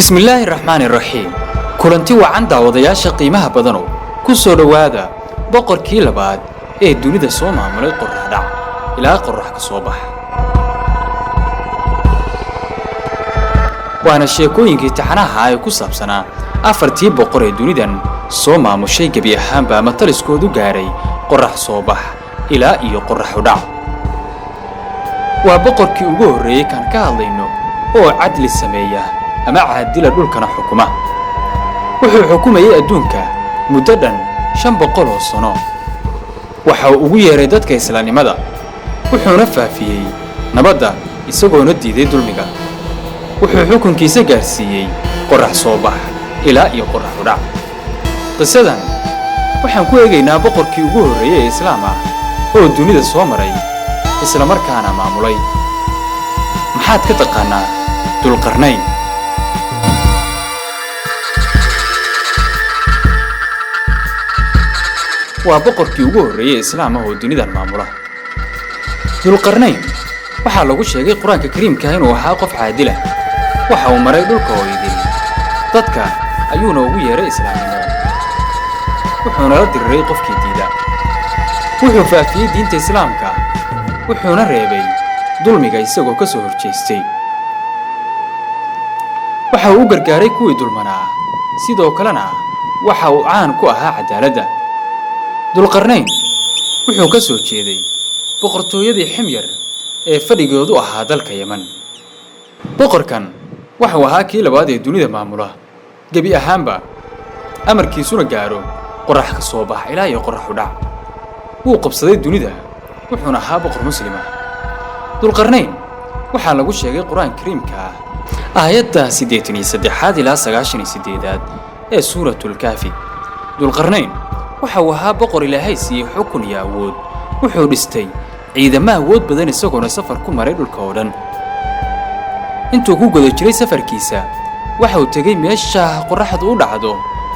بسم الله الرحمن الرحيم كلنتي وعن داودياشا قيمها بدنو كسو دوادا بقر كيلباد دونيدا سو مامولay qorrax dhac ilaa qorrax ka soo bax waana sheekooyinkii taxanaha ay ku saabsanaa afartii boqor ee dunidan soo maamushay gabi ahaanba mataliskoodu gaaray qorrax soo bax ilaa iyo qorrax dhac waa boqorkii ugu horeeyay kan ka hadlayno oo cadli sameeya ama caadila dhulkana xukuma wuxuu xukumayay adduunka muddo dhan 500 sano waxa uu ugu yeeray dadka islaamnimada wuxuuna faafiyay nabadda isagoona diiday dulmiga wuxuu xukunkiisa gaarsiiyay qorrax soo bax ilaa iyo qorrax dhac qisadan waxaan ku eegaynaa boqorkii ugu horeeyay ee islaam ah oo dunida soo maray isla markaana maamulay maxaad ka taqaanaa dulqarnayn waa boqorkii ugu horeeyay islaam ah oo dunidan maamula dulqarnayn waxa lagu sheegay quraanka kariimka inuu ahaa qof caadil ah waxa uu maray dhulka oo idin dadka ayuuna ugu yeeray islaamnimo wuxuuna la diray qofkii diida wuxuu faafiyay diinta islaamka wuxuuna reebay dulmiga isagoo ka soo horjeestay waxa uu gargaaray kuwii dulmanaa sidoo kalena waxa uu caan ku ahaa cadaaladda dulqarnayn wuxuu ka soo jeeday boqortooyadii ximyar ee fadhigoodu ahaa dalka Yemen boqorkan wuxuu ahaa kii labaad ee dunida maamula gabi ahaanba amarkiisuna gaaro qorrax ka soo bax ilaa iyo qorrax dhac wuu qabsaday dunida wuxuuna ahaa boqor muslim ah dulqarnayn waxa lagu sheegay quraan kariimka aayadda 83 ilaa 98 ee suuratul kaafi dulqarnayn waxa uu ahaa boqor ilaahay siiyay xukun iyo awood wuxuu dhistay ciidamo awood badan isagoona safar ku maray dhulka oo dhan intuu ku guda jiray safarkiisa waxa uu tagay meesha qorraxdu u dhacdo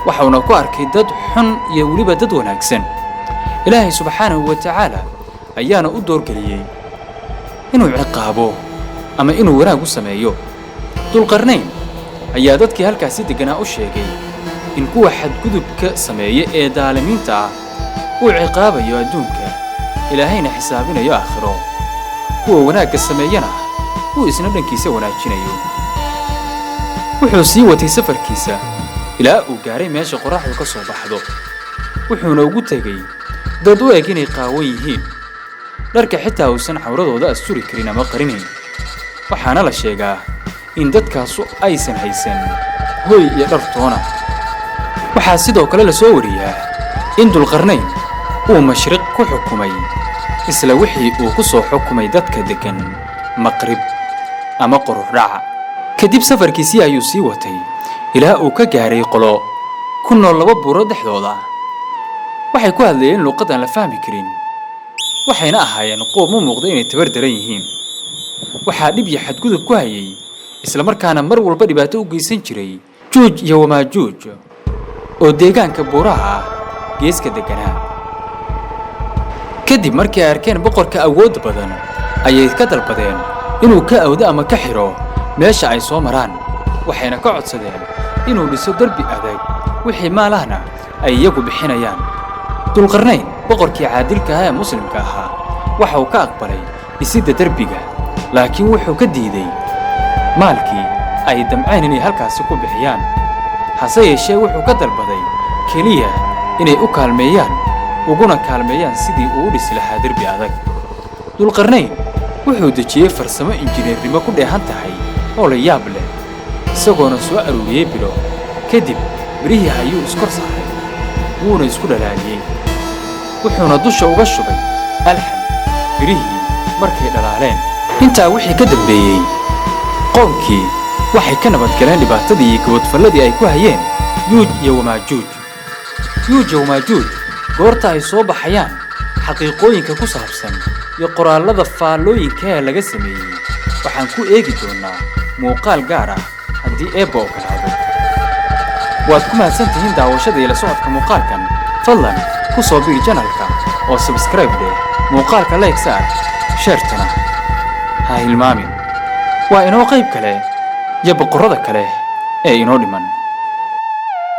waxauna ku arkay dad xun iyo waliba dad wanaagsan ilaahay subxaanahu wa ta'aala ayaana u doorgeliyay inuu ciqaabo ama inuu wanaag u sameeyo dulqarnayn ayaa dadkii halkaas deganaa u sheegay in kuwa xadgudubka sameeya ee daalimiinta ah uu ciqaabayo adduunka ilaahayna xisaabinayo aakhiro kuwa wanaagga sameeyana uu isna dhankiisa wanaajinayo wuxuu sii watay safarkiisa ilaa uu gaaray meesha qorraxdu ka soo baxdo wuxuuna ugu tagay dad u eg inay qaawan yihiin dharka xitaa uusan cawradooda asturi karin ama qarinayn waxaana la sheegaa in dadkaasu aysan haysan hoy iyo dhar toona waxaa sidoo kale la soo wariyaa in dulqarnayn uu mashriq ku xukumay isla wixii uu ku soo xukumay dadka degan maqrib ama qorrax dhac kadib safarkiisii ayuu sii watay ilaa uu ka gaaray qolo ku nool laba buuro dhexdooda waxay ku hadlayeen luqad aan la fahmi karin waxayna ahaayeen qoom u muuqda inay tabar daran yihiin waxaa dhib iyo xadgudub ku hayay isla markaana mar walba dhibaato u geysan jiray juuj iyo wamaajuuj oo deegaanka buuraha geeska deganaa kadib markii ay arkeen boqorka awood badan ayay ka dalbadeen inuu ka awdo ama ka xiro meesha ay soo maraan waxayna ka codsadeen inuu dhiso darbi adag wixii maalahna ay iyagu bixinayaan dulqarnayn boqorkii caadilka ah ee muslimka ahaa waxa uu ka aqbalay dhisidda darbiga laakiin wuxuu ka diiday maalkii ay damceen inay halkaasi ku bixiyaan hase yeeshee wuxuu ka dalbaday keliya inay u kaalmeeyaan uguna kaalmeeyaan sidii uu u dhisi lahaa darbi adag dulqarnayn wuxuu dejiyay farsamo injineernimo ku dheehan tahay oo la yaab leh isagoona soo aruuriyay bilo kadib birihii ayuu iskor saaray wuuna isku dhalaaliyey wuxuuna dusha uga shubay alxan birihii markay dhalaaleen intaa wixii ka dambeeyey qoomkii waxay ka nabad galeen dhibaatadii iyo gabadfalladii ay ku hayeen yuuj iyo wamaajuuj goorta ay soo baxayaan xaqiiqooyinka ku saabsan iyo qoraallada faallooyinka ee laga sameeyey waxaan ku eegi doonaa muuqaal gaar ah haddii eebba ogolaado waad ku mahadsantihiin daawashada iyo la socodka muuqaalkan fadlan ku soo biir janalka oo subscribe dheh muuqaalka like saar sheertana ha hilmaamin waa inoo qayb kale iyo boqorada kale ee inoo dhiman.